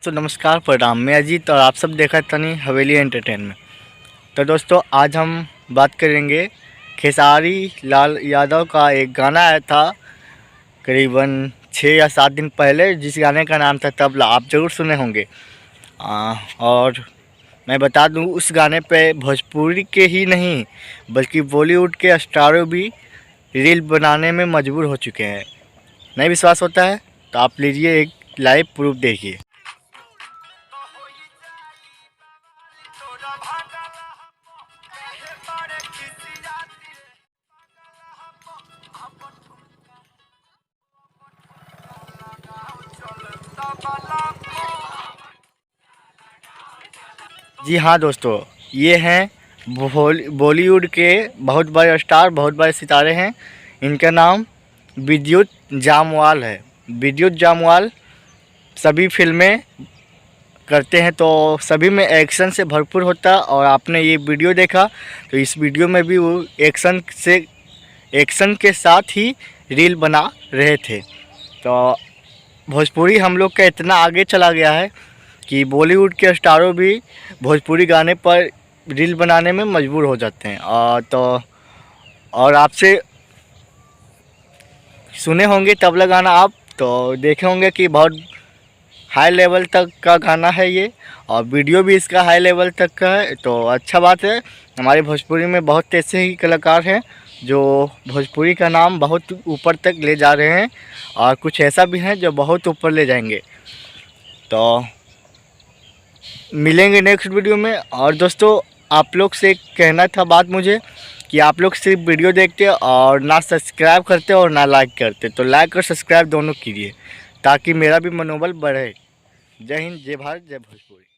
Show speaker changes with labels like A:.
A: तो नमस्कार प्रणाम, मैं अजीत और आप सब देखा तनी हवेली एंटरटेनमेंट। तो दोस्तों आज हम बात करेंगे खेसारी लाल यादव का एक गाना आया था करीबन 6 या 7 दिन पहले, जिस गाने का नाम था तबला। आप ज़रूर सुने होंगे। और मैं बता दूं, उस गाने पे भोजपुरी के ही नहीं बल्कि बॉलीवुड के स्टारों भी रील बनाने में मजबूर हो चुके हैं। नहीं विश्वास होता है तो आप लीजिए एक लाइव प्रूफ देखिए। जी हाँ दोस्तों, ये हैं बॉलीवुड के बहुत बड़े स्टार, बहुत बड़े सितारे हैं। इनका नाम विद्युत जामवाल है। विद्युत जामवाल सभी फिल्में करते हैं, तो सभी में एक्शन से भरपूर होता है। और आपने ये वीडियो देखा तो इस वीडियो में भी वो एक्शन के साथ ही रील बना रहे थे। तो भोजपुरी हम लोग का इतना आगे चला गया है कि बॉलीवुड के स्टारों भी भोजपुरी गाने पर रील बनाने में मजबूर हो जाते हैं। और आपसे सुने होंगे तबला गाना, आप तो देखे होंगे कि बहुत हाई लेवल तक का गाना है ये, और वीडियो भी इसका हाई लेवल तक का है। तो अच्छा बात है, हमारे भोजपुरी में बहुत ऐसे ही कलाकार हैं जो भोजपुरी का नाम बहुत ऊपर तक ले जा रहे हैं, और कुछ ऐसा भी हैं जो बहुत ऊपर ले जाएंगे। तो मिलेंगे नेक्स्ट वीडियो में। और दोस्तों, आप लोग से कहना था बात मुझे कि आप लोग सिर्फ वीडियो देखते और ना सब्सक्राइब करते और ना लाइक करते, तो लाइक और सब्सक्राइब दोनों कीजिए ताकि मेरा भी मनोबल बढ़े। जय हिंद, जय भारत, जय भोजपुरी।